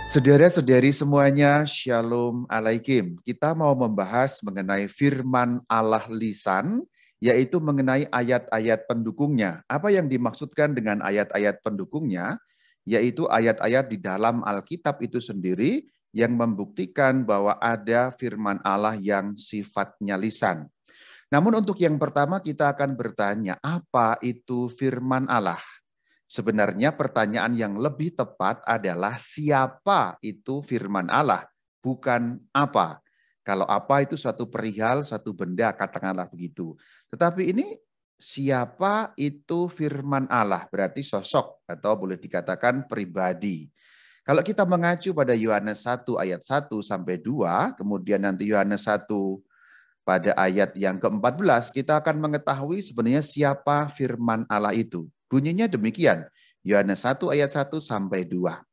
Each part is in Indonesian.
Saudara-saudari semuanya, Shalom Alaikum. Kita mau membahas mengenai firman Allah lisan, yaitu mengenai ayat-ayat pendukungnya. Apa yang dimaksudkan dengan ayat-ayat pendukungnya? Yaitu ayat-ayat di dalam Alkitab itu sendiri yang membuktikan bahwa ada firman Allah yang sifatnya lisan. Namun untuk yang pertama kita akan bertanya, apa itu firman Allah? Sebenarnya pertanyaan yang lebih tepat adalah siapa itu firman Allah, bukan apa. Kalau apa itu suatu perihal, satu benda, katakanlah begitu. Tetapi ini siapa itu firman Allah, berarti sosok atau boleh dikatakan pribadi. Kalau kita mengacu pada Yohanes 1 ayat 1 sampai 2, kemudian nanti Yohanes 1 pada ayat yang ke-14, kita akan mengetahui sebenarnya siapa firman Allah itu. Bunyinya demikian, Yohanes 1 ayat 1 sampai 2.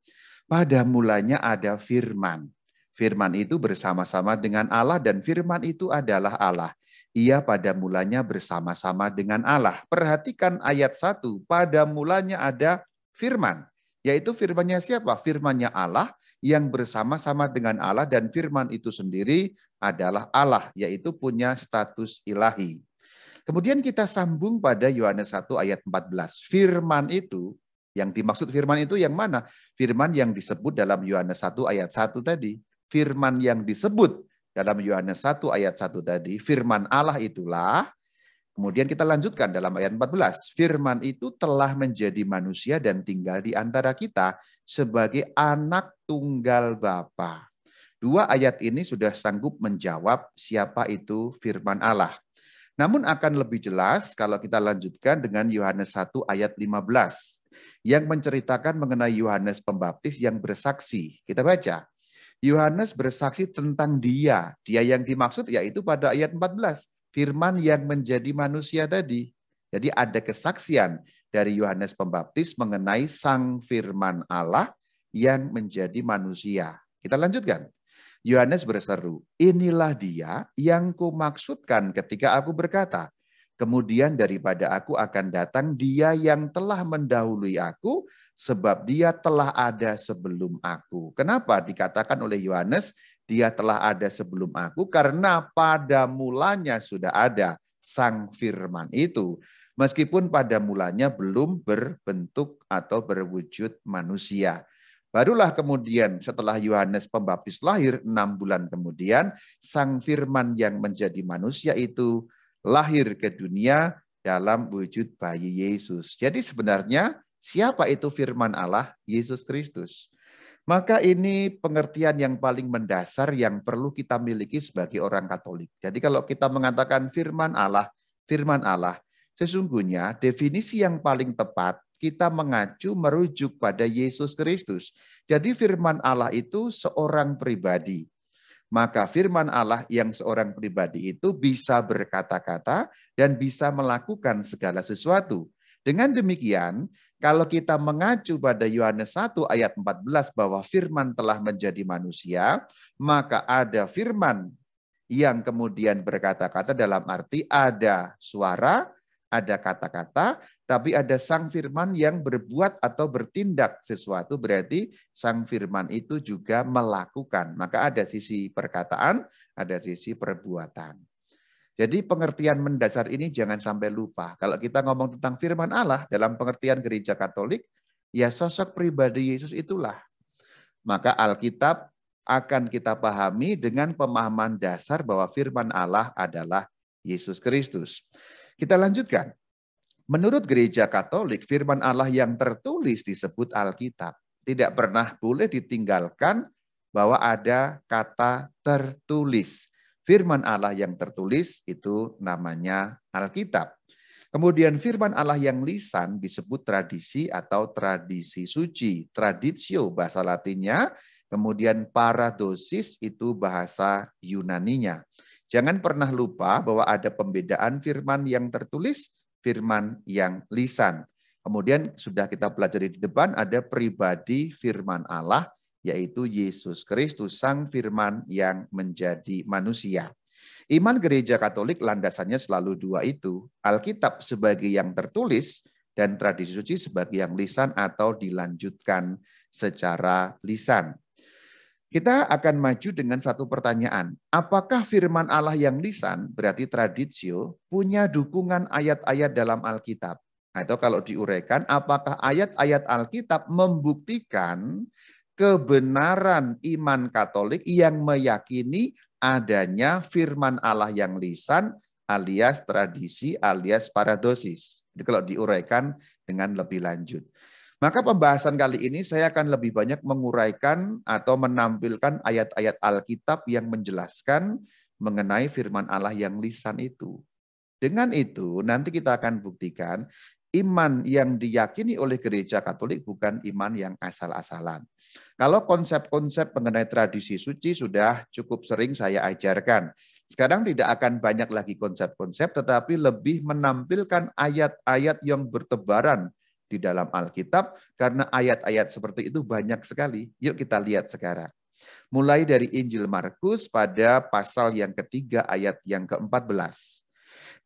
Pada mulanya ada firman. Firman itu bersama-sama dengan Allah dan firman itu adalah Allah. Ia pada mulanya bersama-sama dengan Allah. Perhatikan ayat 1, pada mulanya ada firman. Yaitu firmannya siapa? Firmannya Allah yang bersama-sama dengan Allah dan firman itu sendiri adalah Allah, yaitu punya status ilahi. Kemudian kita sambung pada Yohanes 1 ayat 14. Firman itu, yang dimaksud firman itu yang mana? Firman yang disebut dalam Yohanes 1 ayat 1 tadi. Firman yang disebut dalam Yohanes 1 ayat 1 tadi, firman Allah itulah. Kemudian kita lanjutkan dalam ayat 14. Firman itu telah menjadi manusia dan tinggal di antara kita sebagai anak tunggal Bapa. Dua ayat ini sudah sanggup menjawab siapa itu firman Allah. Namun akan lebih jelas kalau kita lanjutkan dengan Yohanes 1 ayat 15 yang menceritakan mengenai Yohanes Pembaptis yang bersaksi. Kita baca. Yohanes bersaksi tentang dia. Dia yang dimaksud yaitu pada ayat 14. Firman yang menjadi manusia tadi. Jadi ada kesaksian dari Yohanes Pembaptis mengenai sang firman Allah yang menjadi manusia. Kita lanjutkan. Yohanes berseru, inilah dia yang kumaksudkan ketika aku berkata, kemudian daripada aku akan datang dia yang telah mendahului aku, sebab dia telah ada sebelum aku. Kenapa dikatakan oleh Yohanes, dia telah ada sebelum aku? Karena pada mulanya sudah ada sang firman itu. Meskipun pada mulanya belum berbentuk atau berwujud manusia. Barulah kemudian setelah Yohanes Pembaptis lahir 6 bulan kemudian, sang firman yang menjadi manusia itu lahir ke dunia dalam wujud bayi Yesus. Jadi sebenarnya siapa itu firman Allah? Yesus Kristus. Maka ini pengertian yang paling mendasar yang perlu kita miliki sebagai orang Katolik. Jadi kalau kita mengatakan firman Allah, sesungguhnya definisi yang paling tepat kita mengacu merujuk pada Yesus Kristus. Jadi firman Allah itu seorang pribadi. Maka firman Allah yang seorang pribadi itu bisa berkata-kata dan bisa melakukan segala sesuatu. Dengan demikian, kalau kita mengacu pada Yohanes 1 ayat 14 bahwa firman telah menjadi manusia, maka ada firman yang kemudian berkata-kata dalam arti ada suara, ada kata-kata, tapi ada sang firman yang berbuat atau bertindak sesuatu, berarti sang firman itu juga melakukan. Maka ada sisi perkataan, ada sisi perbuatan. Jadi pengertian mendasar ini jangan sampai lupa. Kalau kita ngomong tentang firman Allah dalam pengertian gereja Katolik, ya sosok pribadi Yesus itulah. Maka Alkitab akan kita pahami dengan pemahaman dasar bahwa firman Allah adalah Yesus Kristus. Kita lanjutkan. Menurut gereja Katolik, firman Allah yang tertulis disebut Alkitab. Tidak pernah boleh ditinggalkan bahwa ada kata tertulis. Firman Allah yang tertulis itu namanya Alkitab. Kemudian firman Allah yang lisan disebut tradisi atau tradisi suci. Traditio bahasa Latinnya, kemudian paradosis itu bahasa Yunaninya. Jangan pernah lupa bahwa ada pembedaan firman yang tertulis, firman yang lisan. Kemudian sudah kita pelajari di depan ada pribadi firman Allah, yaitu Yesus Kristus, sang firman yang menjadi manusia. Iman gereja Katolik landasannya selalu dua itu, Alkitab sebagai yang tertulis dan tradisi suci sebagai yang lisan atau dilanjutkan secara lisan. Kita akan maju dengan satu pertanyaan. Apakah firman Allah yang lisan, berarti traditio, punya dukungan ayat-ayat dalam Alkitab? Atau kalau diuraikan, apakah ayat-ayat Alkitab membuktikan kebenaran iman Katolik yang meyakini adanya firman Allah yang lisan alias tradisi alias paradosis? Jadi kalau diuraikan dengan lebih lanjut. Maka pembahasan kali ini saya akan lebih banyak menguraikan atau menampilkan ayat-ayat Alkitab yang menjelaskan mengenai firman Allah yang lisan itu. Dengan itu nanti kita akan buktikan iman yang diyakini oleh gereja Katolik bukan iman yang asal-asalan. Kalau konsep-konsep mengenai tradisi suci sudah cukup sering saya ajarkan. Sekarang tidak akan banyak lagi konsep-konsep, tetapi lebih menampilkan ayat-ayat yang bertebaran di dalam Alkitab, karena ayat-ayat seperti itu banyak sekali. Yuk kita lihat sekarang. Mulai dari Injil Markus pada pasal yang ketiga ayat yang ke-14.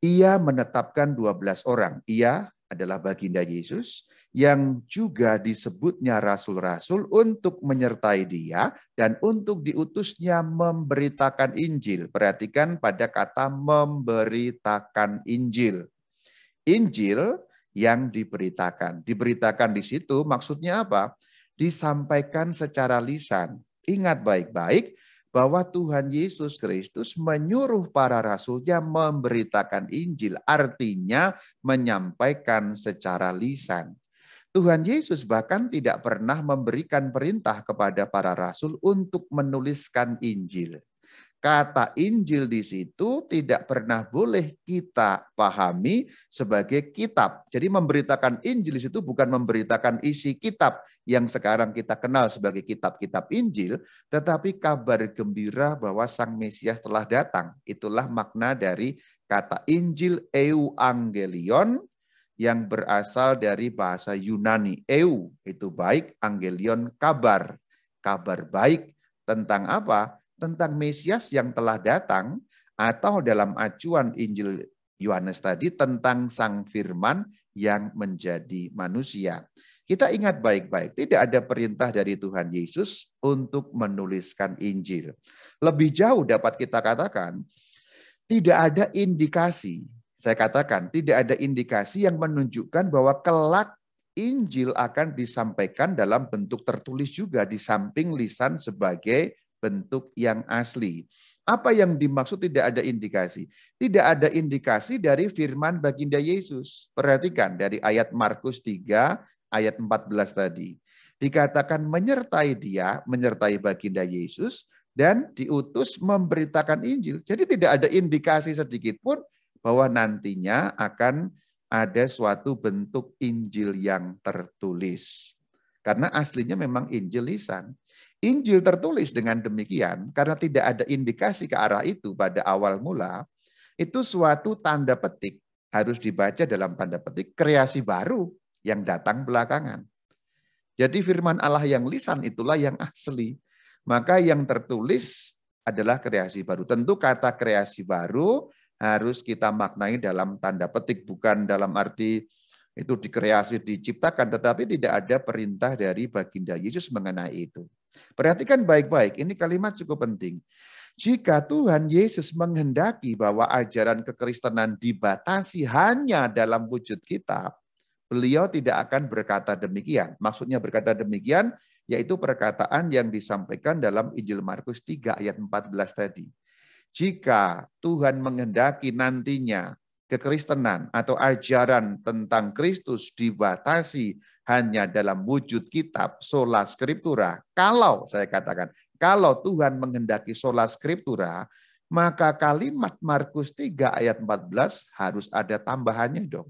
Ia menetapkan 12 orang. Ia adalah baginda Yesus yang juga disebutnya rasul-rasul untuk menyertai dia dan untuk diutusnya memberitakan Injil. Perhatikan pada kata memberitakan Injil. Injil yang diberitakan. Diberitakan di situ maksudnya apa? Disampaikan secara lisan. Ingat baik-baik bahwa Tuhan Yesus Kristus menyuruh para rasulnya memberitakan Injil. Artinya menyampaikan secara lisan. Tuhan Yesus bahkan tidak pernah memberikan perintah kepada para rasul untuk menuliskan Injil. Kata Injil di situ tidak pernah boleh kita pahami sebagai kitab. Jadi memberitakan Injil di situ bukan memberitakan isi kitab yang sekarang kita kenal sebagai kitab-kitab Injil, tetapi kabar gembira bahwa Sang Mesias telah datang. Itulah makna dari kata Injil euangelion yang berasal dari bahasa Yunani. Eu itu baik, angelion kabar. Kabar baik tentang apa? Tentang Mesias yang telah datang, atau dalam acuan Injil Yohanes tadi tentang Sang Firman yang menjadi manusia. Kita ingat baik-baik, tidak ada perintah dari Tuhan Yesus untuk menuliskan Injil. Lebih jauh dapat kita katakan, tidak ada indikasi, saya katakan tidak ada indikasi yang menunjukkan bahwa kelak Injil akan disampaikan dalam bentuk tertulis juga di samping lisan sebagai bentuk yang asli. Apa yang dimaksud tidak ada indikasi? Tidak ada indikasi dari firman baginda Yesus. Perhatikan dari ayat Markus 3 ayat 14 tadi. Dikatakan menyertai dia, menyertai baginda Yesus dan diutus memberitakan Injil. Jadi tidak ada indikasi sedikit pun bahwa nantinya akan ada suatu bentuk Injil yang tertulis. Karena aslinya memang Injil lisan. Injil tertulis dengan demikian, karena tidak ada indikasi ke arah itu pada awal mula, itu suatu tanda petik, harus dibaca dalam tanda petik, kreasi baru yang datang belakangan. Jadi firman Allah yang lisan itulah yang asli. Maka yang tertulis adalah kreasi baru. Tentu kata kreasi baru harus kita maknai dalam tanda petik, bukan dalam arti itu dikreasi, diciptakan, tetapi tidak ada perintah dari baginda Yesus mengenai itu. Perhatikan baik-baik, ini kalimat cukup penting. Jika Tuhan Yesus menghendaki bahwa ajaran kekristenan dibatasi hanya dalam wujud kitab, beliau tidak akan berkata demikian. Maksudnya berkata demikian, yaitu perkataan yang disampaikan dalam Injil Markus 3 ayat 14 tadi. Jika Tuhan menghendaki nantinya kekristenan atau ajaran tentang Kristus dibatasi hanya dalam wujud kitab sola scriptura, kalau saya katakan, kalau Tuhan menghendaki sola scriptura, maka kalimat Markus 3 ayat 14 harus ada tambahannya dong.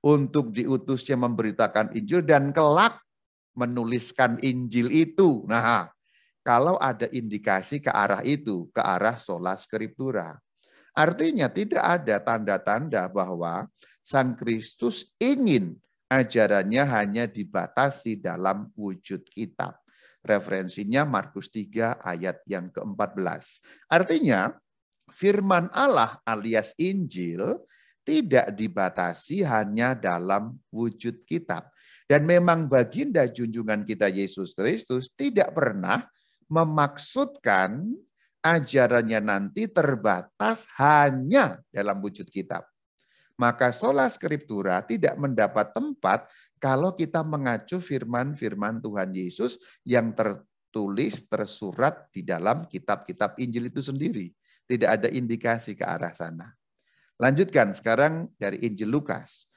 Untuk diutusnya memberitakan Injil dan kelak menuliskan Injil itu. Nah, kalau ada indikasi ke arah itu, ke arah sola scriptura. Artinya tidak ada tanda-tanda bahwa Sang Kristus ingin ajarannya hanya dibatasi dalam wujud kitab. Referensinya Markus 3 ayat yang ke-14. Artinya firman Allah alias Injil tidak dibatasi hanya dalam wujud kitab. Dan memang baginda junjungan kita Yesus Kristus tidak pernah memaksudkan ajarannya nanti terbatas hanya dalam wujud kitab. Maka sola scriptura tidak mendapat tempat kalau kita mengacu firman-firman Tuhan Yesus yang tertulis, tersurat di dalam kitab-kitab Injil itu sendiri. Tidak ada indikasi ke arah sana. Lanjutkan sekarang dari Injil Lukas.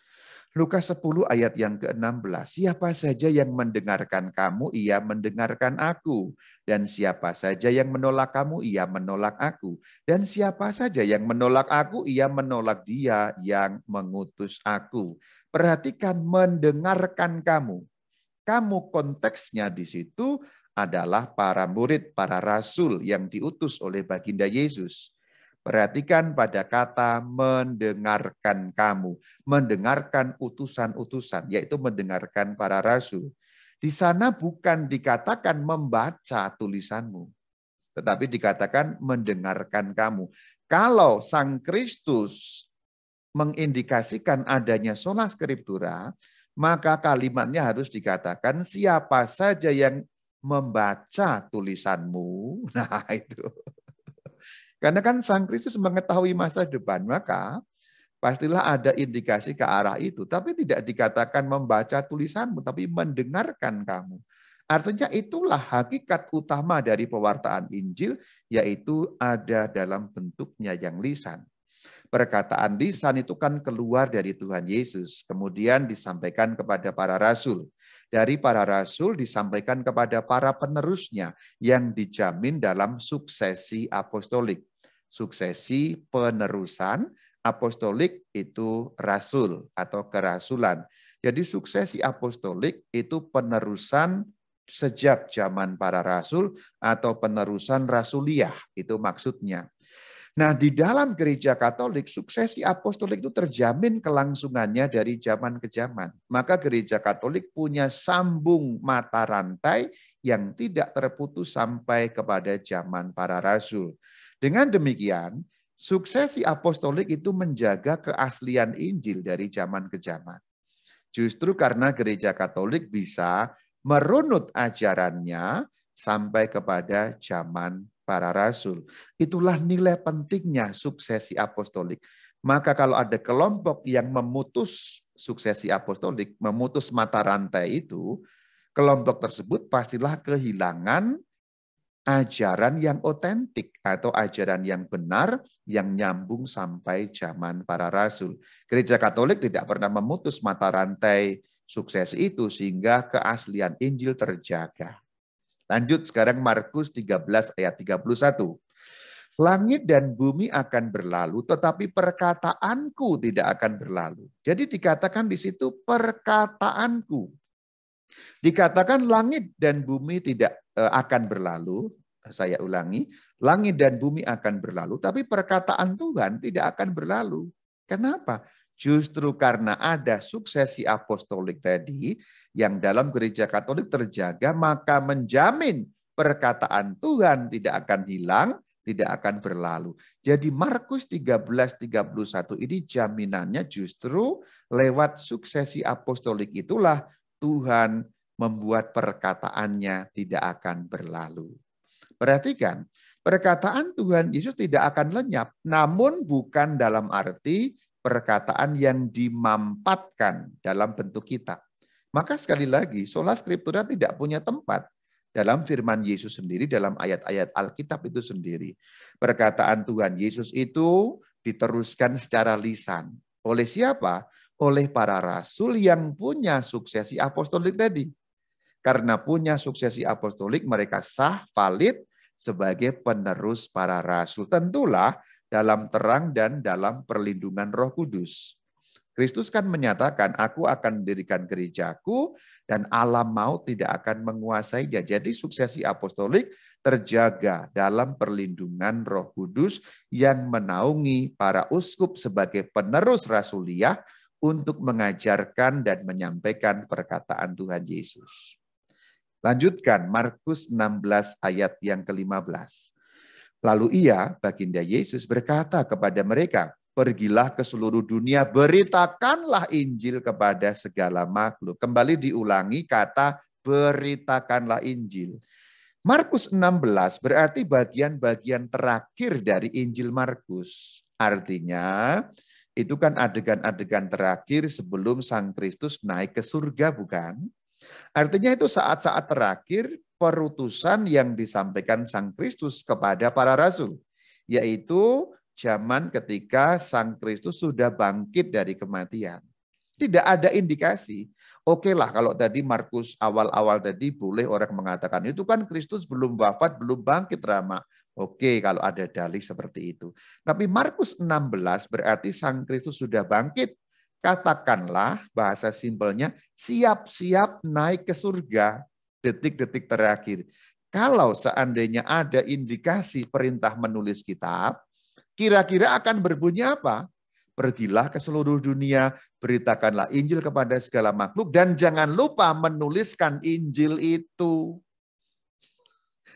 Lukas 10 ayat yang ke-16. Siapa saja yang mendengarkan kamu, ia mendengarkan aku. Dan siapa saja yang menolak kamu, ia menolak aku. Dan siapa saja yang menolak aku, ia menolak dia yang mengutus aku. Perhatikan mendengarkan kamu. Kamu konteksnya di situ adalah para murid, para rasul yang diutus oleh baginda Yesus. Perhatikan pada kata mendengarkan kamu. Mendengarkan utusan-utusan, yaitu mendengarkan para rasul. Di sana bukan dikatakan membaca tulisanmu, tetapi dikatakan mendengarkan kamu. Kalau Sang Kristus mengindikasikan adanya sola scriptura, maka kalimatnya harus dikatakan siapa saja yang membaca tulisanmu. Nah itu. Karena kan Sang Kristus mengetahui masa depan, maka pastilah ada indikasi ke arah itu. Tapi tidak dikatakan membaca tulisanmu, tapi mendengarkan kamu. Artinya itulah hakikat utama dari pewartaan Injil, yaitu ada dalam bentuknya yang lisan. Perkataan lisan itu kan keluar dari Tuhan Yesus, kemudian disampaikan kepada para rasul. Dari para rasul disampaikan kepada para penerusnya yang dijamin dalam suksesi apostolik. Suksesi penerusan, apostolik itu rasul atau kerasulan. Jadi suksesi apostolik itu penerusan sejak zaman para rasul atau penerusan rasuliah, itu maksudnya. Nah, di dalam gereja Katolik, suksesi apostolik itu terjamin kelangsungannya dari zaman ke zaman. Maka gereja Katolik punya sambung mata rantai yang tidak terputus sampai kepada zaman para rasul. Dengan demikian, suksesi apostolik itu menjaga keaslian Injil dari zaman ke zaman. Justru karena gereja Katolik bisa merunut ajarannya sampai kepada zaman para rasul. Itulah nilai pentingnya suksesi apostolik. Maka kalau ada kelompok yang memutus suksesi apostolik, memutus mata rantai itu, kelompok tersebut pastilah kehilangan ajaran yang otentik atau ajaran yang benar yang nyambung sampai zaman para rasul. Gereja Katolik tidak pernah memutus mata rantai sukses itu sehingga keaslian Injil terjaga. Lanjut sekarang Markus 13 ayat 31. Langit dan bumi akan berlalu, tetapi perkataanku tidak akan berlalu. Jadi dikatakan di situ perkataanku. Dikatakan langit dan bumi tidak akan berlalu. Saya ulangi, langit dan bumi akan berlalu, tapi perkataan Tuhan tidak akan berlalu. Kenapa? Justru karena ada suksesi apostolik tadi yang dalam gereja Katolik terjaga, maka menjamin perkataan Tuhan tidak akan hilang, tidak akan berlalu. Jadi Markus 13:31 ini jaminannya justru lewat suksesi apostolik itulah Tuhan membuat perkataannya tidak akan berlalu. Perhatikan, perkataan Tuhan Yesus tidak akan lenyap, namun bukan dalam arti perkataan yang dimampatkan dalam bentuk kitab. Maka sekali lagi, sola scriptura tidak punya tempat dalam firman Yesus sendiri, dalam ayat-ayat Alkitab itu sendiri. Perkataan Tuhan Yesus itu diteruskan secara lisan. Oleh siapa? Oleh para rasul yang punya suksesi apostolik tadi. Karena punya suksesi apostolik, mereka sah, valid sebagai penerus para rasul. Tentulah dalam terang dan dalam perlindungan Roh Kudus. Kristus kan menyatakan, aku akan mendirikan gerejaku dan alam maut tidak akan menguasainya. Jadi suksesi apostolik terjaga dalam perlindungan Roh Kudus yang menaungi para uskup sebagai penerus rasuliah untuk mengajarkan dan menyampaikan perkataan Tuhan Yesus. Lanjutkan Markus 16 ayat yang ke-15. Lalu ia, baginda Yesus berkata kepada mereka, pergilah ke seluruh dunia, beritakanlah Injil kepada segala makhluk. Kembali diulangi kata beritakanlah Injil. Markus 16 berarti bagian-bagian terakhir dari Injil Markus. Artinya itu kan adegan-adegan terakhir sebelum Sang Kristus naik ke surga, bukan? Artinya itu saat-saat terakhir perutusan yang disampaikan Sang Kristus kepada para rasul, yaitu zaman ketika Sang Kristus sudah bangkit dari kematian. Tidak ada indikasi. Oke lah kalau tadi Markus awal-awal tadi boleh orang mengatakan itu kan Kristus belum wafat, belum bangkit, Rama. Oke kalau ada dalih seperti itu. Tapi Markus 16 berarti Sang Kristus sudah bangkit. Katakanlah bahasa simpelnya siap-siap naik ke surga detik-detik terakhir. Kalau seandainya ada indikasi perintah menulis kitab, kira-kira akan berbunyi apa? Pergilah ke seluruh dunia, beritakanlah Injil kepada segala makhluk, dan jangan lupa menuliskan Injil itu.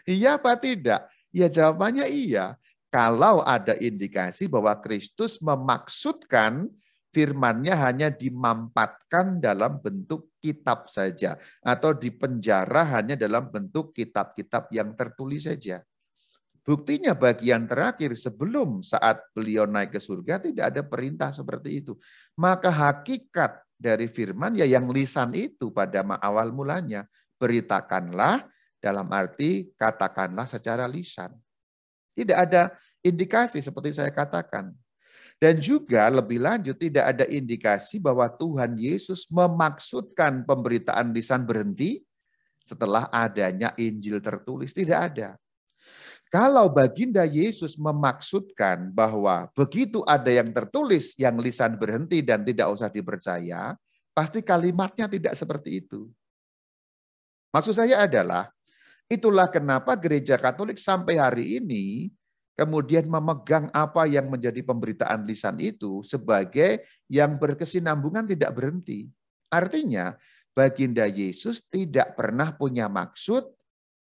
Iya apa tidak? Ya jawabannya iya. Kalau ada indikasi bahwa Kristus memaksudkan firman-Nya hanya dimampatkan dalam bentuk kitab saja, atau dipenjara hanya dalam bentuk kitab-kitab yang tertulis saja. Buktinya bagian terakhir sebelum saat beliau naik ke surga tidak ada perintah seperti itu. Maka hakikat dari firman ya yang lisan itu pada awal mulanya. Beritakanlah dalam arti katakanlah secara lisan. Tidak ada indikasi seperti saya katakan. Dan juga lebih lanjut tidak ada indikasi bahwa Tuhan Yesus memaksudkan pemberitaan lisan berhenti setelah adanya Injil tertulis. Tidak ada. Kalau baginda Yesus memaksudkan bahwa begitu ada yang tertulis, yang lisan berhenti dan tidak usah dipercaya, pasti kalimatnya tidak seperti itu. Maksud saya adalah, itulah kenapa gereja Katolik sampai hari ini kemudian memegang apa yang menjadi pemberitaan lisan itu sebagai yang berkesinambungan tidak berhenti. Artinya, baginda Yesus tidak pernah punya maksud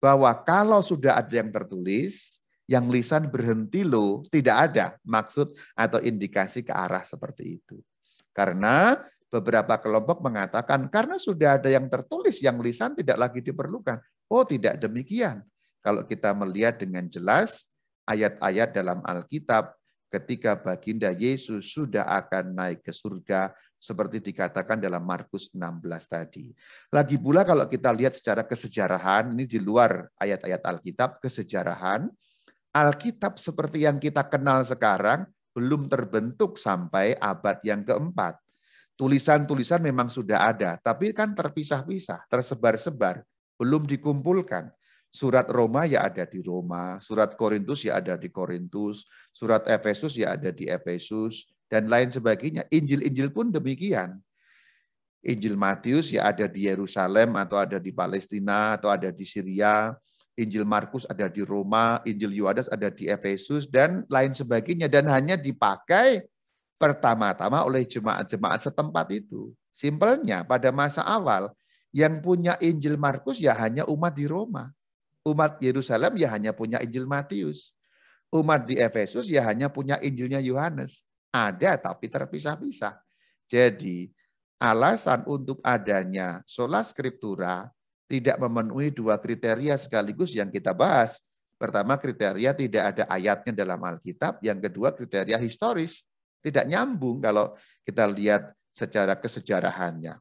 bahwa kalau sudah ada yang tertulis, yang lisan berhenti loh, tidak ada maksud atau indikasi ke arah seperti itu. Karena beberapa kelompok mengatakan karena sudah ada yang tertulis, yang lisan tidak lagi diperlukan. Oh tidak demikian. Kalau kita melihat dengan jelas ayat-ayat dalam Alkitab, ketika baginda Yesus sudah akan naik ke surga seperti dikatakan dalam Markus 16 tadi. Lagi pula kalau kita lihat secara kesejarahan, ini di luar ayat-ayat Alkitab, kesejarahan, Alkitab seperti yang kita kenal sekarang belum terbentuk sampai abad yang keempat. Tulisan-tulisan memang sudah ada, tapi kan terpisah-pisah, tersebar-sebar, belum dikumpulkan. Surat Roma ya ada di Roma, surat Korintus ya ada di Korintus, surat Efesus ya ada di Efesus, dan lain sebagainya. Injil-Injil pun demikian. Injil Matius ya ada di Yerusalem atau ada di Palestina atau ada di Syria. Injil Markus ada di Roma, Injil Yohanes ada di Efesus, dan lain sebagainya. Dan hanya dipakai pertama-tama oleh jemaat-jemaat setempat itu. Simpelnya pada masa awal, yang punya Injil Markus ya hanya umat di Roma. Umat Yerusalem ya hanya punya Injil Matius. Umat di Efesus ya hanya punya Injilnya Yohanes. Ada tapi terpisah-pisah. Jadi alasan untuk adanya sola scriptura tidak memenuhi dua kriteria sekaligus yang kita bahas. Pertama, kriteria tidak ada ayatnya dalam Alkitab. Yang kedua, kriteria historis. Tidak nyambung kalau kita lihat secara kesejarahannya.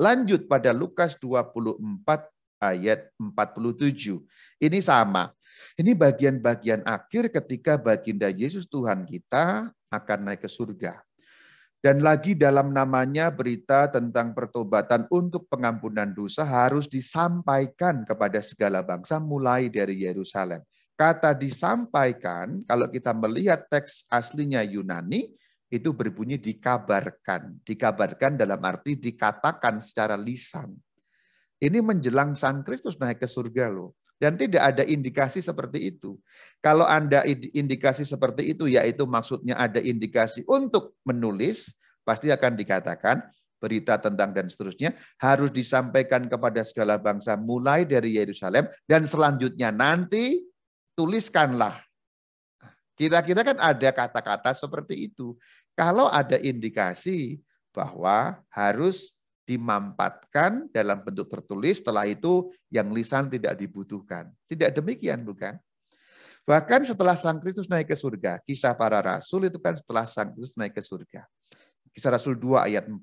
Lanjut pada Lukas 24 ayat 47. Ini sama. Ini bagian-bagian akhir ketika baginda Yesus Tuhan kita akan naik ke surga. Dan lagi dalam namanya berita tentang pertobatan untuk pengampunan dosa harus disampaikan kepada segala bangsa mulai dari Yerusalem. Kata disampaikan, kalau kita melihat teks aslinya Yunani, itu berbunyi dikabarkan. Dikabarkan dalam arti dikatakan secara lisan. Ini menjelang Sang Kristus naik ke surga loh. Dan tidak ada indikasi seperti itu. Kalau Anda indikasi seperti itu, yaitu maksudnya ada indikasi untuk menulis, pasti akan dikatakan berita tentang dan seterusnya harus disampaikan kepada segala bangsa mulai dari Yerusalem, dan selanjutnya nanti tuliskanlah. Kira-kira kan ada kata-kata seperti itu. Kalau ada indikasi bahwa harus dimampatkan dalam bentuk tertulis, setelah itu yang lisan tidak dibutuhkan. Tidak demikian, bukan? Bahkan setelah Sang Kristus naik ke surga, kisah para rasul itu kan setelah Sang Kristus naik ke surga. Kisah Rasul 2 ayat 4.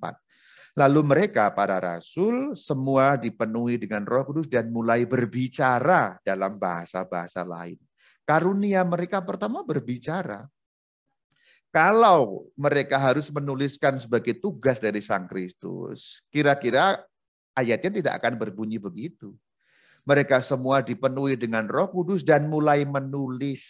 Lalu mereka, para rasul, semua dipenuhi dengan Roh Kudus dan mulai berbicara dalam bahasa-bahasa lain. Karunia mereka pertama berbicara. Kalau mereka harus menuliskan sebagai tugas dari Sang Kristus, kira-kira ayatnya tidak akan berbunyi begitu. Mereka semua dipenuhi dengan Roh Kudus dan mulai menulis.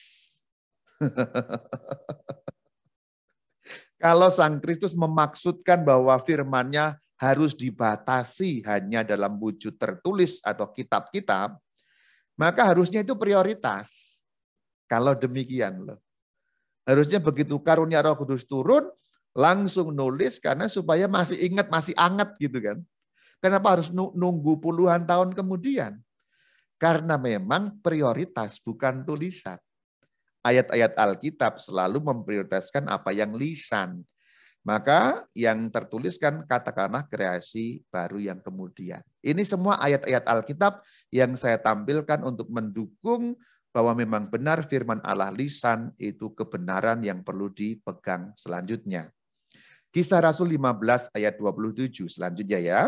Kalau Sang Kristus memaksudkan bahwa firman-Nya harus dibatasi hanya dalam wujud tertulis atau kitab-kitab, maka harusnya itu prioritas. Kalau demikian loh. Harusnya begitu karunia Roh Kudus turun, langsung nulis karena supaya masih ingat, masih anget gitu kan. Kenapa harus nunggu puluhan tahun kemudian? Karena memang prioritas bukan tulisan. Ayat-ayat Alkitab selalu memprioritaskan apa yang lisan. Maka yang tertuliskan katakanlah kreasi baru yang kemudian. Ini semua ayat-ayat Alkitab yang saya tampilkan untuk mendukung bahwa memang benar firman Allah lisan itu kebenaran yang perlu dipegang selanjutnya. Kisah Rasul 15 ayat 27 selanjutnya ya.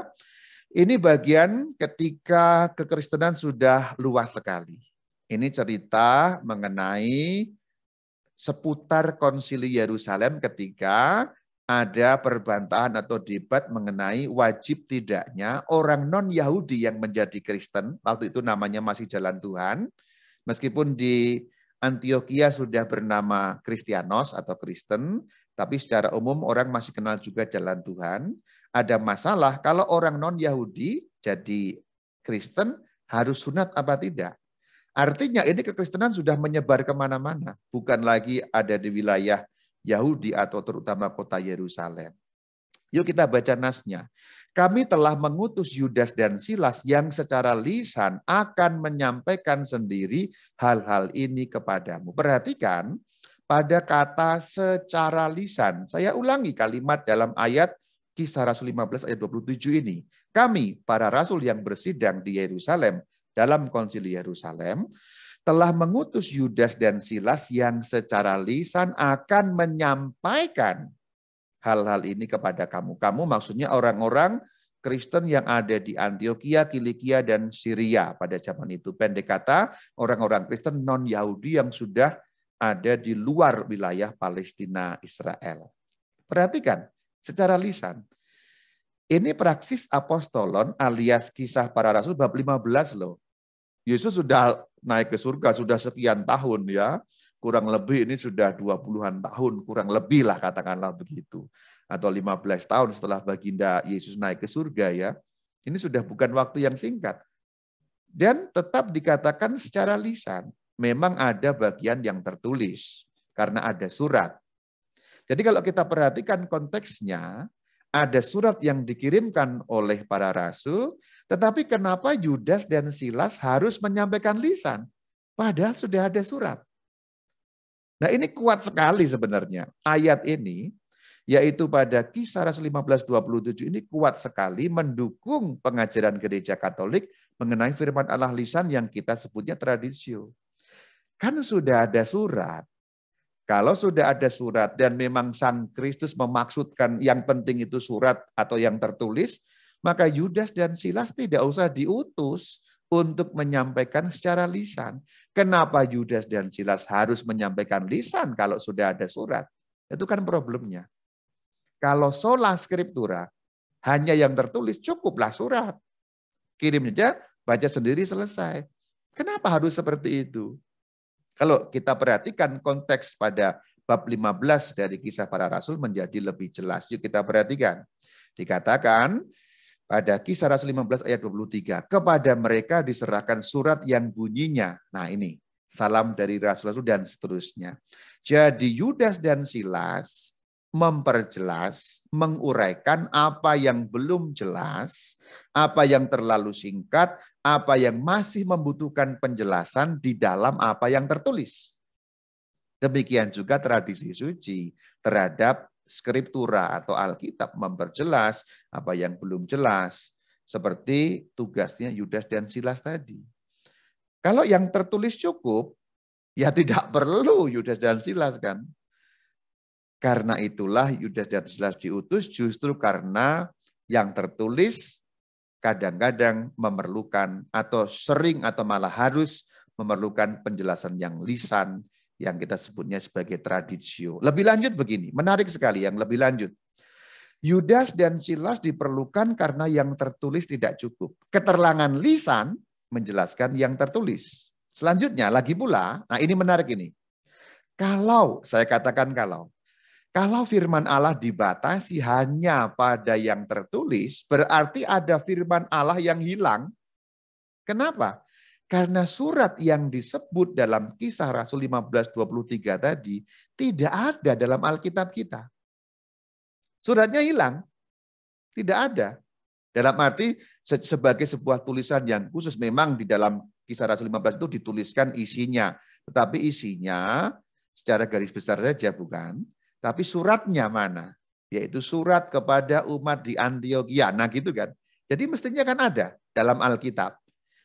Ini bagian ketika kekristenan sudah luas sekali. Ini cerita mengenai seputar konsili Yerusalem ketika ada perbantahan atau debat mengenai wajib tidaknya orang non-Yahudi yang menjadi Kristen, waktu itu namanya masih Jalan Tuhan, meskipun di Antioquia sudah bernama Kristianos atau Kristen, tapi secara umum orang masih kenal juga Jalan Tuhan. Ada masalah kalau orang non-Yahudi jadi Kristen harus sunat apa tidak. Artinya ini kekristenan sudah menyebar kemana-mana. Bukan lagi ada di wilayah Yahudi atau terutama kota Yerusalem. Yuk kita baca nasnya. Kami telah mengutus Yudas dan Silas yang secara lisan akan menyampaikan sendiri hal-hal ini kepadamu. Perhatikan pada kata secara lisan. Saya ulangi kalimat dalam ayat Kisah Rasul 15 ayat 27 ini. Kami, para rasul yang bersidang di Yerusalem, dalam konsili Yerusalem, telah mengutus Yudas dan Silas yang secara lisan akan menyampaikan hal-hal ini kepada kamu. Kamu maksudnya orang-orang Kristen yang ada di Antioquia, Kilikia, dan Syria pada zaman itu. Pendek kata, orang-orang Kristen non-Yahudi yang sudah ada di luar wilayah Palestina, Israel. Perhatikan, secara lisan. Ini praksis apostolon alias kisah para rasul bab 15 loh. Yesus sudah naik ke surga, sudah sekian tahun ya. Kurang lebih ini sudah 20-an tahun, kurang lebih lah katakanlah begitu. Atau 15 tahun setelah baginda Yesus naik ke surga ya. Ini sudah bukan waktu yang singkat. Dan tetap dikatakan secara lisan. Memang ada bagian yang tertulis, karena ada surat. Jadi kalau kita perhatikan konteksnya, ada surat yang dikirimkan oleh para rasul, tetapi kenapa Yudas dan Silas harus menyampaikan lisan? Padahal sudah ada surat. Nah ini kuat sekali sebenarnya. Ayat ini, yaitu pada Kisah Rasul 15:27 ini kuat sekali mendukung pengajaran gereja Katolik mengenai firman Allah lisan yang kita sebutnya tradisio. Kan sudah ada surat. Kalau sudah ada surat dan memang Sang Kristus memaksudkan yang penting itu surat atau yang tertulis, maka Yudas dan Silas tidak usah diutus untuk menyampaikan secara lisan. Kenapa Yudas dan Silas harus menyampaikan lisan kalau sudah ada surat? Itu kan problemnya. Kalau sola scriptura, hanya yang tertulis, cukuplah surat. Kirim saja, baca sendiri, selesai. Kenapa harus seperti itu? Kalau kita perhatikan konteks pada bab 15 dari Kisah Para Rasul menjadi lebih jelas. Yuk kita perhatikan. Dikatakan pada Kisah Rasul 15 ayat 23. Kepada mereka diserahkan surat yang bunyinya. Nah ini, salam dari Rasul-Rasul dan seterusnya. Jadi Yudas dan Silas memperjelas, menguraikan apa yang belum jelas, apa yang terlalu singkat, apa yang masih membutuhkan penjelasan di dalam apa yang tertulis. Demikian juga tradisi suci terhadap Skriptura atau Alkitab memperjelas apa yang belum jelas. Seperti tugasnya Yudas dan Silas tadi. Kalau yang tertulis cukup, ya tidak perlu Yudas dan Silas kan. Karena itulah Yudas dan Silas diutus justru karena yang tertulis kadang-kadang memerlukan atau sering atau malah harus memerlukan penjelasan yang lisan yang kita sebutnya sebagai traditio. Lebih lanjut begini, menarik sekali yang lebih lanjut. Yudas dan Silas diperlukan karena yang tertulis tidak cukup. Keterangan lisan menjelaskan yang tertulis. Selanjutnya lagi pula, nah ini menarik ini. Saya katakan kalau firman Allah dibatasi hanya pada yang tertulis, berarti ada firman Allah yang hilang. Kenapa? Karena surat yang disebut dalam Kisah Rasul 15:23 tadi tidak ada dalam Alkitab kita. Suratnya hilang. Tidak ada. Dalam arti sebagai sebuah tulisan yang khusus, memang di dalam Kisah Rasul 15 itu dituliskan isinya. Tetapi isinya secara garis besar saja bukan. Tapi suratnya mana? Yaitu surat kepada umat di Antioquia. Nah gitu kan. Jadi mestinya kan ada dalam Alkitab.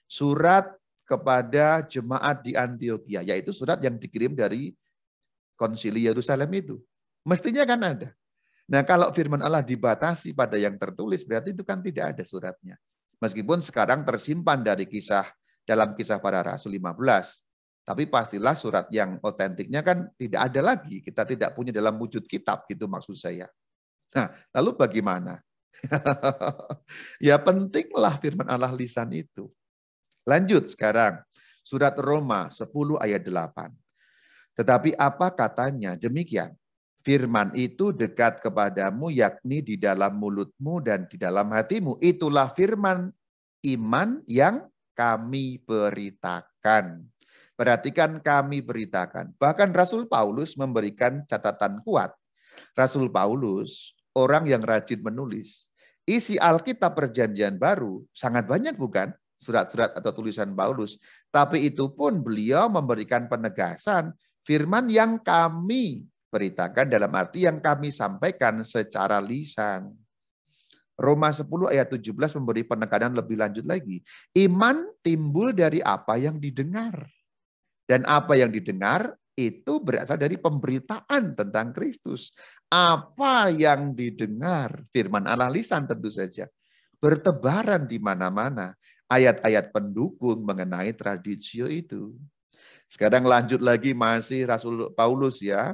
Surat kepada jemaat di Antioquia. Yaitu surat yang dikirim dari Konsili Yerusalem itu. Mestinya kan ada. Nah kalau firman Allah dibatasi pada yang tertulis, berarti itu kan tidak ada suratnya. Meskipun sekarang tersimpan dalam kisah para Rasul 15. Tapi pastilah surat yang otentiknya kan tidak ada lagi. Kita tidak punya dalam wujud kitab, gitu maksud saya. Nah, lalu bagaimana? Ya pentinglah firman Allah lisan itu. Lanjut sekarang. Surat Roma 10 ayat 8. Tetapi apa katanya? Demikian. Firman itu dekat kepadamu, yakni di dalam mulutmu dan di dalam hatimu. Itulah firman iman yang kami beritakan. Perhatikan kami beritakan. Bahkan Rasul Paulus memberikan catatan kuat. Rasul Paulus, orang yang rajin menulis. Isi Alkitab Perjanjian Baru sangat banyak bukan? Surat-surat atau tulisan Paulus. Tapi itu pun beliau memberikan penegasan firman yang kami beritakan dalam arti yang kami sampaikan secara lisan. Roma 10 ayat 17 memberi penekanan lebih lanjut lagi. Iman timbul dari apa yang didengar. Dan apa yang didengar itu berasal dari pemberitaan tentang Kristus. Apa yang didengar, firman Allah lisan tentu saja. Bertebaran di mana-mana. Ayat-ayat pendukung mengenai traditio itu. Sekarang lanjut lagi masih Rasul Paulus ya.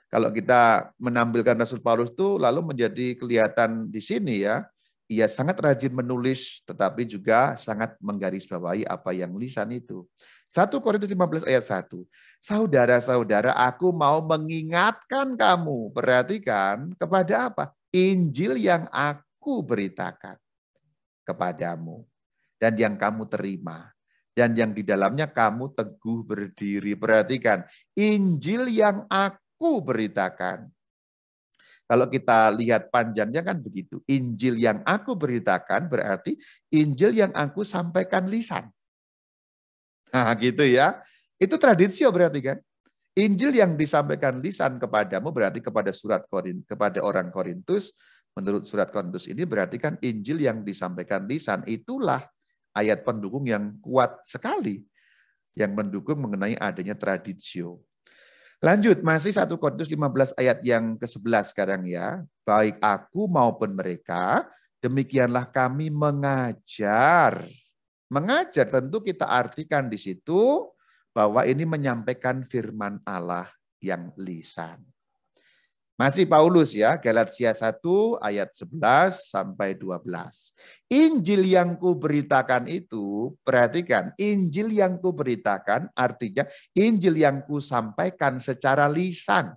Kalau kita menampilkan Rasul Paulus itu lalu menjadi kelihatan di sini ya. Ia sangat rajin menulis tetapi juga sangat menggarisbawahi apa yang lisan itu. 1 Korintus 15 ayat 1. Saudara-saudara, aku mau mengingatkan kamu. Perhatikan kepada apa? Injil yang aku beritakan kepadamu. Dan yang kamu terima. Dan yang di dalamnya kamu teguh berdiri. Perhatikan. Injil yang aku beritakan. Kalau kita lihat panjangnya kan begitu. Injil yang aku beritakan berarti Injil yang aku sampaikan lisan. Nah gitu ya. Itu tradisio berarti kan. Injil yang disampaikan lisan kepadamu berarti kepada kepada orang Korintus. Menurut surat Korintus ini berarti kan Injil yang disampaikan lisan. Itulah ayat pendukung yang kuat sekali. Yang mendukung mengenai adanya tradisio. Lanjut, masih 1 Korintus 15 ayat yang ke-11 sekarang ya. Baik aku maupun mereka, demikianlah kami mengajar. Mengajar tentu kita artikan di situ bahwa ini menyampaikan firman Allah yang lisan. Masih Paulus ya, Galatia 1 ayat 11 sampai 12. Injil yang kuberitakan itu, perhatikan, Injil yang kuberitakan artinya Injil yang kusampaikan secara lisan.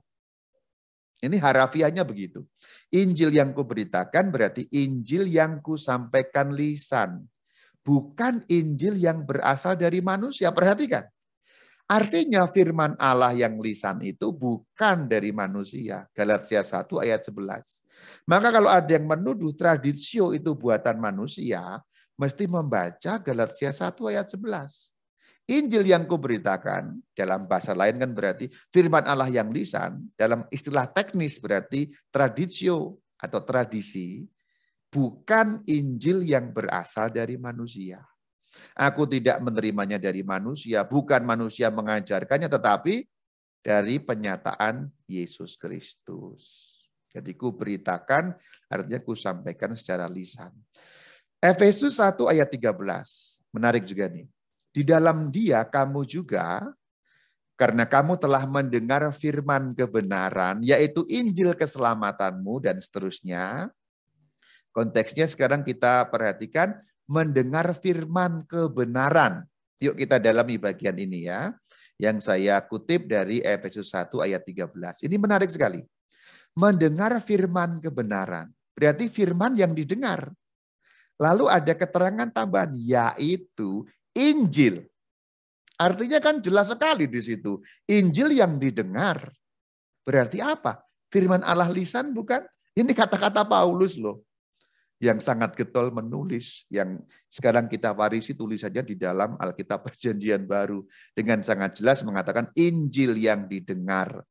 Ini harafiahnya begitu. Injil yang kuberitakan berarti Injil yang kusampaikan lisan. Bukan Injil yang berasal dari manusia. Perhatikan. Artinya firman Allah yang lisan itu bukan dari manusia. Galatia 1 ayat 11. Maka kalau ada yang menuduh tradisio itu buatan manusia, mesti membaca Galatia 1 ayat 11. Injil yang kuberitakan, dalam bahasa lain kan berarti firman Allah yang lisan, dalam istilah teknis berarti traditio atau tradisi, bukan Injil yang berasal dari manusia. Aku tidak menerimanya dari manusia, bukan manusia mengajarkannya, tetapi dari penyataan Yesus Kristus. Jadi ku beritakan, artinya ku sampaikan secara lisan. Efesus 1 ayat 13, menarik juga nih. Di dalam Dia kamu juga, karena kamu telah mendengar firman kebenaran, yaitu Injil keselamatanmu dan seterusnya. Konteksnya sekarang kita perhatikan, mendengar firman kebenaran. Yuk kita dalami bagian ini ya. Yang saya kutip dari Efesus 1 ayat 13. Ini menarik sekali. Mendengar firman kebenaran. Berarti firman yang didengar. Lalu ada keterangan tambahan, yaitu Injil. Artinya kan jelas sekali di situ. Injil yang didengar. Berarti apa? Firman Allah lisan bukan? Ini kata-kata Paulus loh. Yang sangat getol menulis, yang sekarang kita warisi tulis saja di dalam Alkitab Perjanjian Baru, dengan sangat jelas mengatakan Injil yang didengar.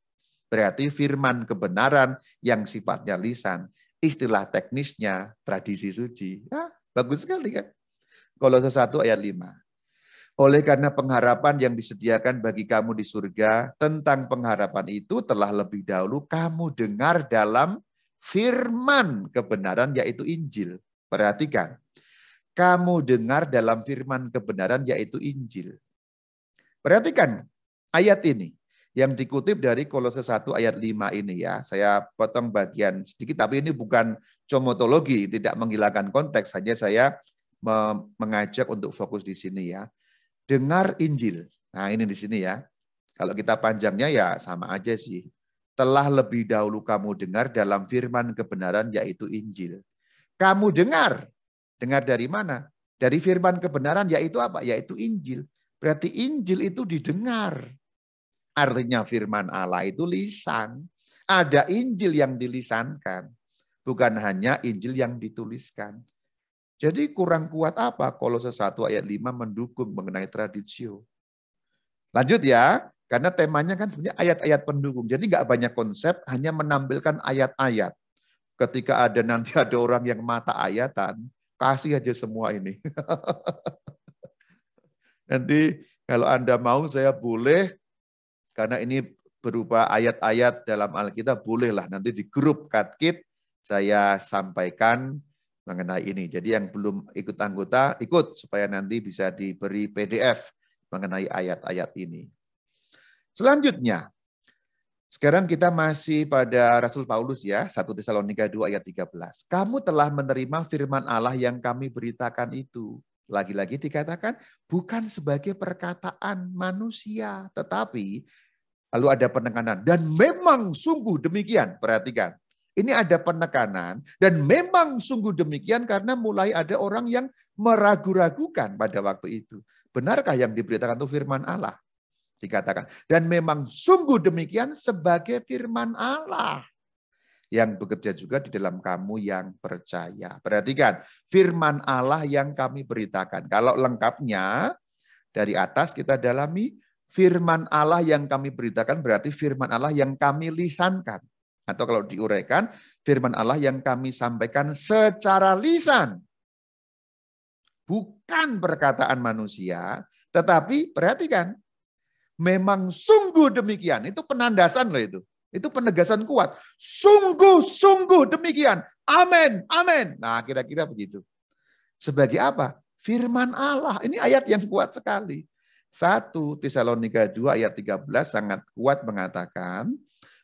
Berarti firman kebenaran yang sifatnya lisan, istilah teknisnya tradisi suci. Nah, bagus sekali kan? Kolose 1 ayat 5. Oleh karena pengharapan yang disediakan bagi kamu di surga, tentang pengharapan itu telah lebih dahulu kamu dengar dalam firman kebenaran, yaitu Injil. Perhatikan, kamu dengar dalam firman kebenaran, yaitu Injil. Perhatikan ayat ini yang dikutip dari Kolose 1 ayat 5 ini ya. Saya potong bagian sedikit, tapi ini bukan comotologi, tidak menghilangkan konteks, hanya saya mengajak untuk fokus di sini ya. Dengar Injil. Nah ini di sini ya. Kalau kita panjangnya ya sama aja sih. Telah lebih dahulu kamu dengar dalam firman kebenaran, yaitu Injil. Kamu dengar. Dengar dari mana? Dari firman kebenaran, yaitu apa? Yaitu Injil. Berarti Injil itu didengar. Artinya firman Allah itu lisan. Ada Injil yang dilisankan. Bukan hanya Injil yang dituliskan. Jadi kurang kuat apa? Kolose 1 ayat 5 mendukung mengenai tradisio. Lanjut ya. Karena temanya kan sebenarnya ayat-ayat pendukung. Jadi nggak banyak konsep, hanya menampilkan ayat-ayat. Ketika nanti ada orang yang mata ayatan, kasih aja semua ini. Nanti kalau Anda mau saya boleh, karena ini berupa ayat-ayat dalam Alkitab, bolehlah nanti di grup Katkit saya sampaikan mengenai ini. Jadi yang belum ikut anggota, ikut supaya nanti bisa diberi PDF mengenai ayat-ayat ini. Selanjutnya, sekarang kita masih pada Rasul Paulus ya, 1 Tesalonika 2 ayat 13. Kamu telah menerima firman Allah yang kami beritakan itu. Lagi-lagi dikatakan bukan sebagai perkataan manusia, tetapi lalu ada penekanan. Dan memang sungguh demikian, perhatikan. Ini ada penekanan dan memang sungguh demikian karena mulai ada orang yang meragu-ragukan pada waktu itu. Benarkah yang diberitakan itu firman Allah? Dikatakan. Dan memang sungguh demikian sebagai firman Allah yang bekerja juga di dalam kamu yang percaya. Perhatikan, firman Allah yang kami beritakan. Kalau lengkapnya dari atas kita dalami, firman Allah yang kami beritakan berarti firman Allah yang kami lisankan. Atau kalau diuraikan, firman Allah yang kami sampaikan secara lisan. Bukan perkataan manusia, tetapi perhatikan, memang sungguh demikian. Itu penandasan loh itu. Itu penegasan kuat. Sungguh demikian. Amin, amin. Nah kira-kira begitu. Sebagai apa? Firman Allah. Ini ayat yang kuat sekali. 1 Tesalonika 2 ayat 13 sangat kuat mengatakan,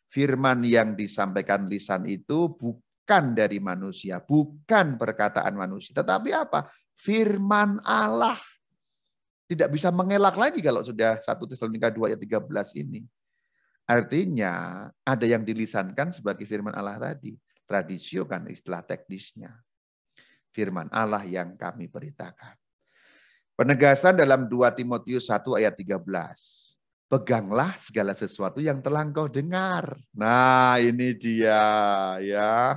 firman yang disampaikan lisan itu bukan dari manusia. Bukan perkataan manusia. Tetapi apa? Firman Allah. Tidak bisa mengelak lagi kalau sudah 1 Tesalonika 2 ayat 13 ini. Artinya ada yang dilisankan sebagai firman Allah tadi. Tradisio kan istilah teknisnya. Firman Allah yang kami beritakan. Penegasan dalam 2 Timotius 1 ayat 13. Peganglah segala sesuatu yang telah engkau dengar. Nah ini dia ya.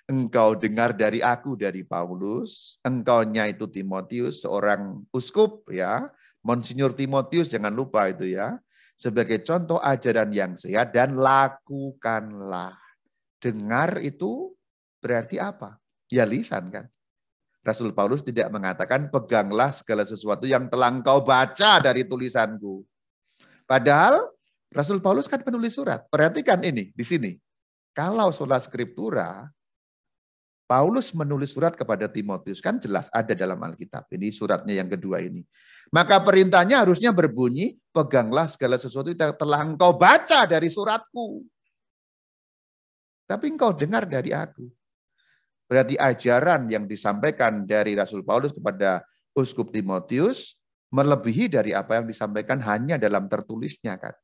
Engkau dengar dari aku, dari Paulus, engkaunya itu Timotius, seorang uskup ya, Monsinyur Timotius, jangan lupa itu ya, sebagai contoh ajaran yang sehat dan lakukanlah. Dengar itu berarti apa? Ya lisan kan. Rasul Paulus tidak mengatakan peganglah segala sesuatu yang telah engkau baca dari tulisanku. Padahal Rasul Paulus kan penulis surat. Perhatikan ini di sini. Kalau sola scriptura, Paulus menulis surat kepada Timotius, kan jelas ada dalam Alkitab. Ini suratnya yang kedua ini. Maka perintahnya harusnya berbunyi, peganglah segala sesuatu yang telah engkau baca dari suratku. Tapi engkau dengar dari aku. Berarti ajaran yang disampaikan dari Rasul Paulus kepada Uskup Timotius melebihi dari apa yang disampaikan hanya dalam tertulisnya kan.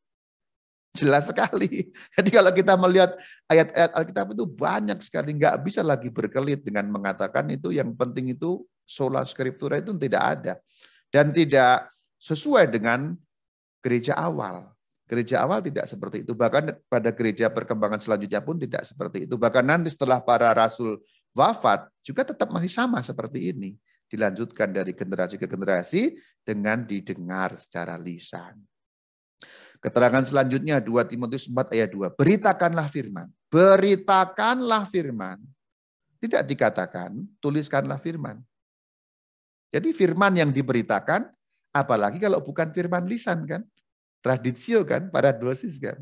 Jelas sekali. Jadi kalau kita melihat ayat-ayat Alkitab itu banyak sekali, nggak bisa lagi berkelit dengan mengatakan itu yang penting itu sola scriptura itu tidak ada. Dan tidak sesuai dengan gereja awal. Gereja awal tidak seperti itu. Bahkan pada gereja perkembangan selanjutnya pun tidak seperti itu. Bahkan nanti setelah para rasul wafat juga tetap masih sama seperti ini. Dilanjutkan dari generasi ke generasi dengan didengar secara lisan. Keterangan selanjutnya 2 Timotius 4 ayat 2. Beritakanlah firman. Beritakanlah firman. Tidak dikatakan tuliskanlah firman. Jadi firman yang diberitakan, apalagi kalau bukan firman lisan kan. Tradisio kan, paradosis kan.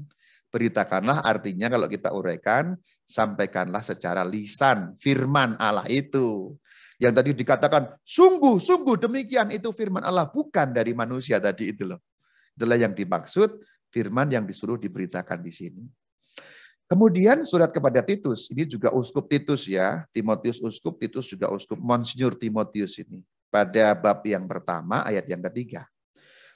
Beritakanlah artinya kalau kita uraikan, sampaikanlah secara lisan. Firman Allah itu. Yang tadi dikatakan, sungguh demikian itu firman Allah. Bukan dari manusia tadi itu loh. Itulah yang dimaksud firman yang disuruh diberitakan di sini. Kemudian surat kepada Titus, ini juga uskup Titus ya, Timotius uskup, Titus juga uskup, Monsinyur Timotius ini. Pada bab yang pertama ayat yang ketiga.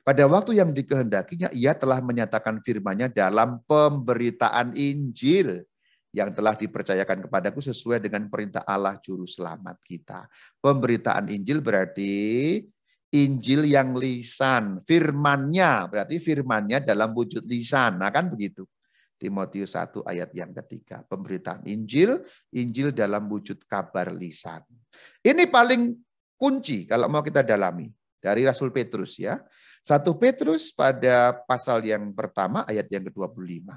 Pada waktu yang dikehendakinya, ia telah menyatakan firman-Nya dalam pemberitaan Injil yang telah dipercayakan kepadaku sesuai dengan perintah Allah Juru Selamat kita. Pemberitaan Injil berarti Injil yang lisan, firman-Nya, berarti firman-Nya dalam wujud lisan. Nah kan begitu. Timotius 1 ayat yang ketiga. Pemberitaan Injil, Injil dalam wujud kabar lisan. Ini paling kunci kalau mau kita dalami. Dari Rasul Petrus ya. 1 Petrus pada pasal yang pertama ayat yang ke-25.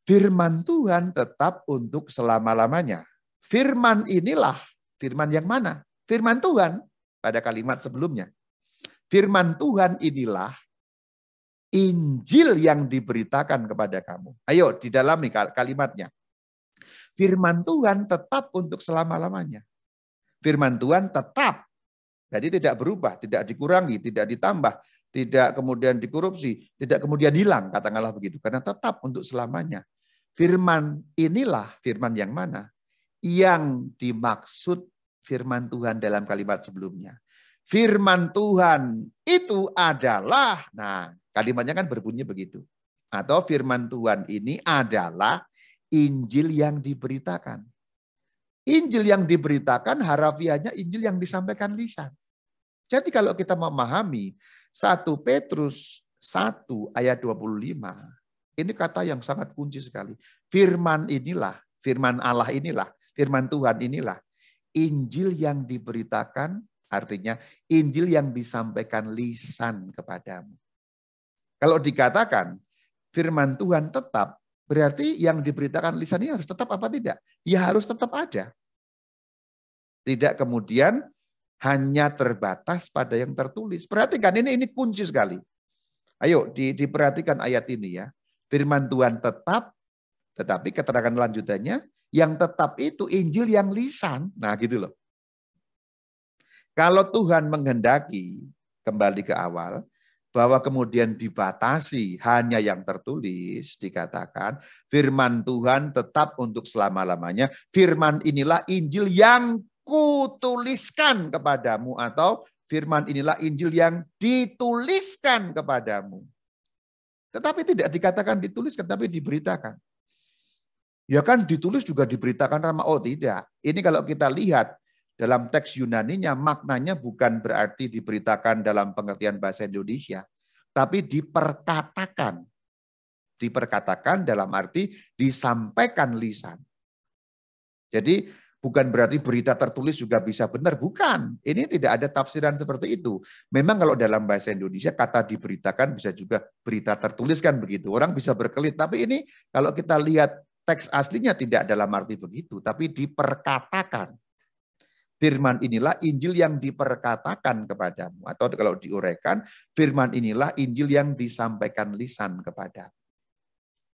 Firman Tuhan tetap untuk selama-lamanya. Firman inilah, firman yang mana? Firman Tuhan pada kalimat sebelumnya. Firman Tuhan inilah Injil yang diberitakan kepada kamu. Ayo didalami kalimatnya. Firman Tuhan tetap untuk selama-lamanya. Firman Tuhan tetap. Jadi tidak berubah, tidak dikurangi, tidak ditambah, tidak kemudian dikorupsi, tidak kemudian hilang, katakanlah begitu. Karena tetap untuk selamanya. Firman inilah, firman yang mana? Yang dimaksud firman Tuhan dalam kalimat sebelumnya. Firman Tuhan itu adalah, nah kalimatnya kan berbunyi begitu. Atau firman Tuhan ini adalah Injil yang diberitakan. Injil yang diberitakan harafiahnya Injil yang disampaikan lisan. Jadi kalau kita memahami 1 Petrus 1 ayat 25, ini kata yang sangat kunci sekali. Firman inilah, firman Allah inilah, firman Tuhan inilah Injil yang diberitakan. Artinya Injil yang disampaikan lisan kepadamu. Kalau dikatakan firman Tuhan tetap, berarti yang diberitakan lisan ini harus tetap apa tidak? Ya harus tetap ada. Tidak kemudian hanya terbatas pada yang tertulis. Perhatikan ini kunci sekali. Ayo diperhatikan ayat ini ya. Firman Tuhan tetap, tetapi keterangan lanjutannya, yang tetap itu Injil yang lisan. Nah gitu loh. Kalau Tuhan menghendaki, kembali ke awal, bahwa kemudian dibatasi hanya yang tertulis, dikatakan firman Tuhan tetap untuk selama-lamanya. Firman inilah Injil yang kutuliskan kepadamu, atau firman inilah Injil yang dituliskan kepadamu. Tetapi tidak dikatakan dituliskan, tapi diberitakan. Ya kan ditulis juga diberitakan sama, oh tidak. Ini kalau kita lihat, dalam teks Yunaninya maknanya bukan berarti diberitakan dalam pengertian bahasa Indonesia, tapi diperkatakan. Diperkatakan dalam arti disampaikan lisan. Jadi Bukan berarti berita tertulis juga bisa benar, bukan. Ini tidak ada tafsiran seperti itu. Memang kalau dalam bahasa Indonesia kata diberitakan bisa juga berita tertulis kan begitu. Orang bisa berkelit, tapi ini kalau kita lihat teks aslinya tidak dalam arti begitu, tapi diperkatakan. Firman inilah Injil yang diperkatakan kepadamu. Atau kalau diuraikan, firman inilah Injil yang disampaikan lisan kepadamu.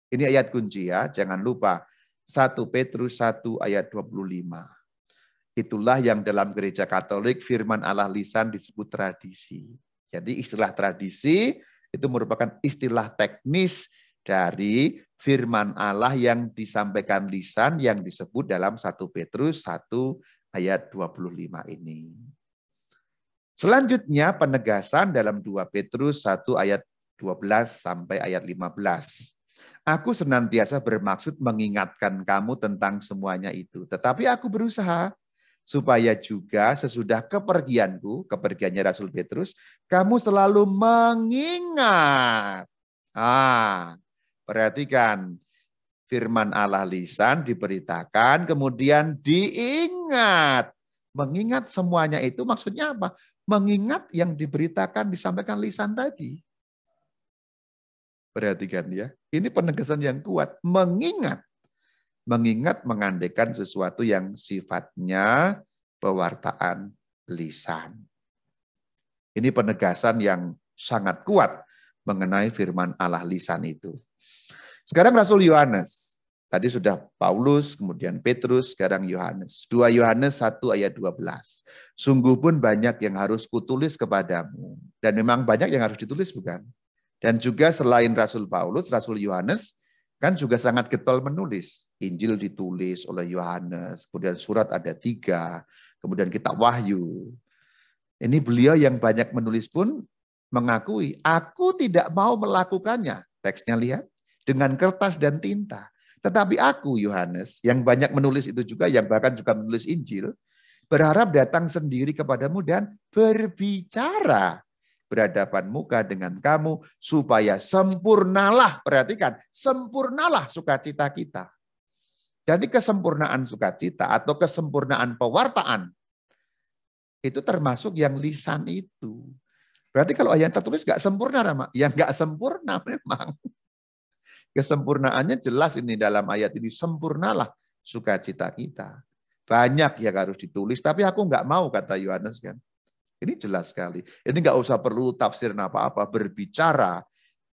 Ini ayat kunci ya, jangan lupa. 1 Petrus 1 ayat 25. Itulah yang dalam gereja Katolik firman Allah lisan disebut tradisi. Jadi istilah tradisi itu merupakan istilah teknis dari firman Allah yang disampaikan lisan yang disebut dalam 1 Petrus 1 ayat 25 ini. Selanjutnya penegasan dalam 2 Petrus 1 ayat 12 sampai ayat 15. Aku senantiasa bermaksud mengingatkan kamu tentang semuanya itu. Tetapi aku berusaha supaya juga sesudah kepergianku, kepergiannya Rasul Petrus, kamu selalu mengingat. Perhatikan, firman Allah lisan diberitakan, kemudian diingat. Mengingat semuanya itu maksudnya apa? Mengingat yang diberitakan, disampaikan lisan tadi. Perhatikan ya, ini penegasan yang kuat. Mengingat mengandaikan sesuatu yang sifatnya pewartaan lisan. Ini penegasan yang sangat kuat mengenai firman Allah lisan itu. Sekarang Rasul Yohanes. Tadi sudah Paulus, kemudian Petrus, sekarang Yohanes. 2 Yohanes 1 ayat 12. Sungguh pun banyak yang harus kutulis kepadamu. Dan memang banyak yang harus ditulis, bukan? Dan juga selain Rasul Paulus, Rasul Yohanes kan juga sangat getol menulis. Injil ditulis oleh Yohanes, kemudian surat ada 3, kemudian kitab Wahyu. Ini beliau yang banyak menulis pun mengakui, aku tidak mau melakukannya. Teksnya lihat, dengan kertas dan tinta. Tetapi aku, Yohanes, yang banyak menulis itu juga, yang bahkan juga menulis Injil, berharap datang sendiri kepadamu dan berbicara berhadapan muka dengan kamu supaya sempurnalah, perhatikan, sempurnalah sukacita kita. Jadi kesempurnaan sukacita atau kesempurnaan pewartaan itu termasuk yang lisan itu. Berarti kalau ayat tertulis nggak sempurna, Rama, ya nggak sempurna memang. Kesempurnaannya jelas ini dalam ayat ini, sempurnalah sukacita kita. Banyak yang harus ditulis, tapi aku nggak mau, kata Yohanes kan. Ini jelas sekali. Ini nggak usah perlu tafsir apa-apa. Berbicara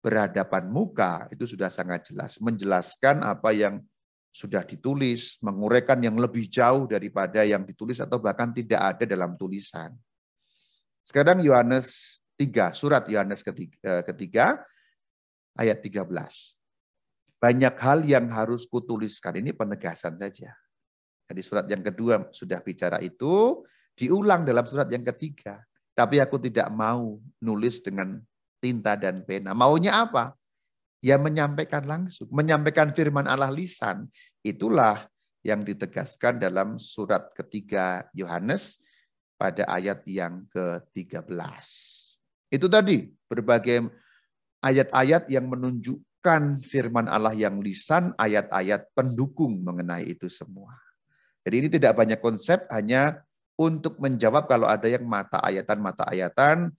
berhadapan muka itu sudah sangat jelas. Menjelaskan apa yang sudah ditulis, menguraikan yang lebih jauh daripada yang ditulis atau bahkan tidak ada dalam tulisan. Sekarang Yohanes 3, surat Yohanes ketiga ayat 13. Banyak hal yang harus kutuliskan. Ini penegasan saja. Jadi surat yang kedua sudah bicara itu, diulang dalam surat yang ketiga. Tapi aku tidak mau nulis dengan tinta dan pena. Maunya apa? Ya menyampaikan langsung. Menyampaikan firman Allah lisan. Itulah yang ditegaskan dalam surat ketiga Yohanes pada ayat yang ke-13. Itu tadi berbagai ayat-ayat yang menunjukkan firman Allah yang lisan, ayat-ayat pendukung mengenai itu semua. Jadi ini tidak banyak konsep, hanya untuk menjawab kalau ada yang mata ayatan,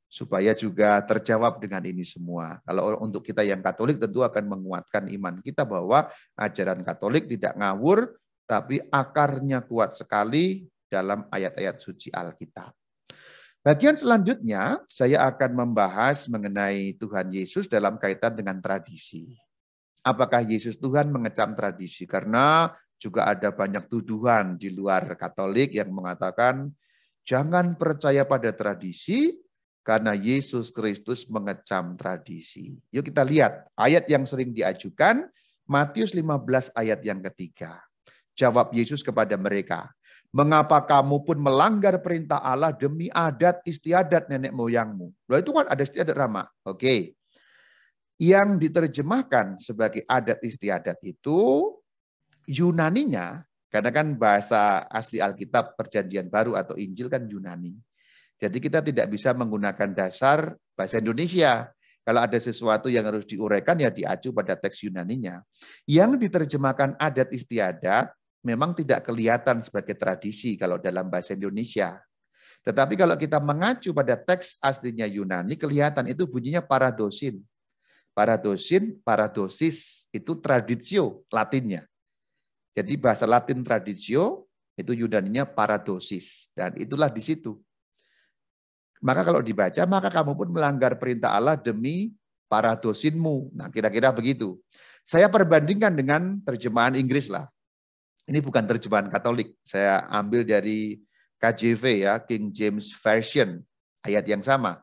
supaya juga terjawab dengan ini semua. Kalau untuk kita yang Katolik tentu akan menguatkan iman kita bahwa ajaran Katolik tidak ngawur, tapi akarnya kuat sekali dalam ayat-ayat suci Alkitab. Bagian selanjutnya, saya akan membahas mengenai Tuhan Yesus dalam kaitan dengan tradisi. Apakah Yesus Tuhan mengecam tradisi? Karena juga ada banyak tuduhan di luar Katolik yang mengatakan jangan percaya pada tradisi karena Yesus Kristus mengecam tradisi. Yuk kita lihat ayat yang sering diajukan, Matius 15 ayat yang ketiga. Jawab Yesus kepada mereka, mengapa kamu pun melanggar perintah Allah demi adat istiadat nenek moyangmu? Loh itu kan ada istiadat, Rama. Oke. Yang diterjemahkan sebagai adat istiadat itu Yunaninya, karena kan bahasa asli Alkitab Perjanjian Baru atau Injil kan Yunani. Jadi kita tidak bisa menggunakan dasar bahasa Indonesia. Kalau ada sesuatu yang harus diuraikan ya diacu pada teks Yunaninya. Yang diterjemahkan adat istiadat memang tidak kelihatan sebagai tradisi kalau dalam bahasa Indonesia. Tetapi kalau kita mengacu pada teks aslinya Yunani, kelihatan itu bunyinya paradosin. Paradosin, paradosis, itu traditio Latinnya. Jadi bahasa Latin traditio, itu Yunaninya paradosis. Dan itulah di situ. Maka kalau dibaca, maka kamu pun melanggar perintah Allah demi paradosinmu. Nah, kira-kira begitu. Saya perbandingkan dengan terjemahan Inggris lah. Ini bukan terjemahan Katolik. Saya ambil dari KJV ya, King James Version, ayat yang sama.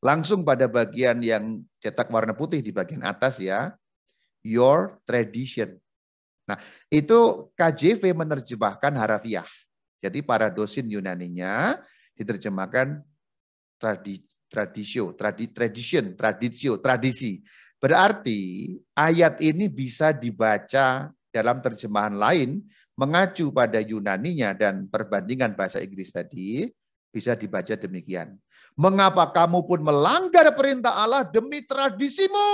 Langsung pada bagian yang cetak warna putih di bagian atas ya, your tradition. Nah, itu KJV menerjemahkan harafiah. Jadi paradosin Yunaninya diterjemahkan tradisi. Berarti ayat ini bisa dibaca dalam terjemahan lain mengacu pada Yunaninya dan perbandingan bahasa Inggris tadi, bisa dibaca demikian. Mengapa kamu pun melanggar perintah Allah demi tradisimu?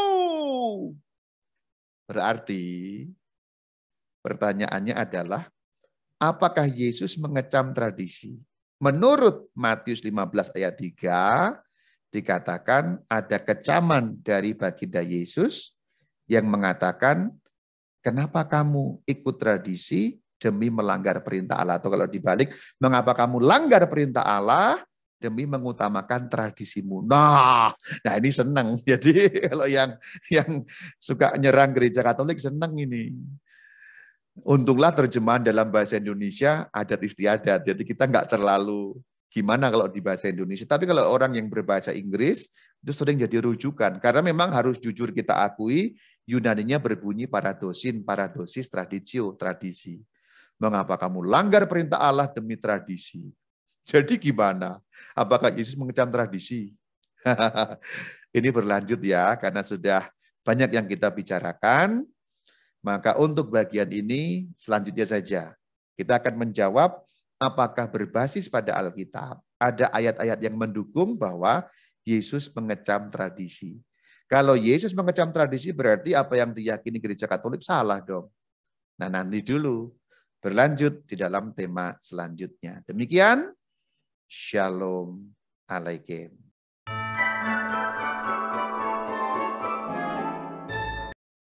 Berarti pertanyaannya adalah, apakah Yesus mengecam tradisi? Menurut Matius 15 ayat 3, dikatakan ada kecaman dari baginda Yesus yang mengatakan, kenapa kamu ikut tradisi demi melanggar perintah Allah? Atau kalau dibalik, mengapa kamu langgar perintah Allah demi mengutamakan tradisimu? Nah ini senang. Jadi kalau yang suka nyerang gereja Katolik senang ini. Untunglah terjemahan dalam bahasa Indonesia adat istiadat. Jadi kita nggak terlalu gimana kalau di bahasa Indonesia. Tapi kalau orang yang berbahasa Inggris itu sering jadi rujukan. Karena memang harus jujur kita akui Yunaninya berbunyi paradosin, paradosis, traditio, tradisi. Mengapa kamu langgar perintah Allah demi tradisi? Jadi gimana? Apakah Yesus mengecam tradisi? Ini berlanjut ya, karena sudah banyak yang kita bicarakan. Maka untuk bagian ini selanjutnya saja. Kita akan menjawab apakah berbasis pada Alkitab ada ayat-ayat yang mendukung bahwa Yesus mengecam tradisi. Kalau Yesus mengecam tradisi berarti apa yang diyakini gereja Katolik salah dong. Nah nanti dulu berlanjut di dalam tema selanjutnya. Demikian, Shalom Alaikum.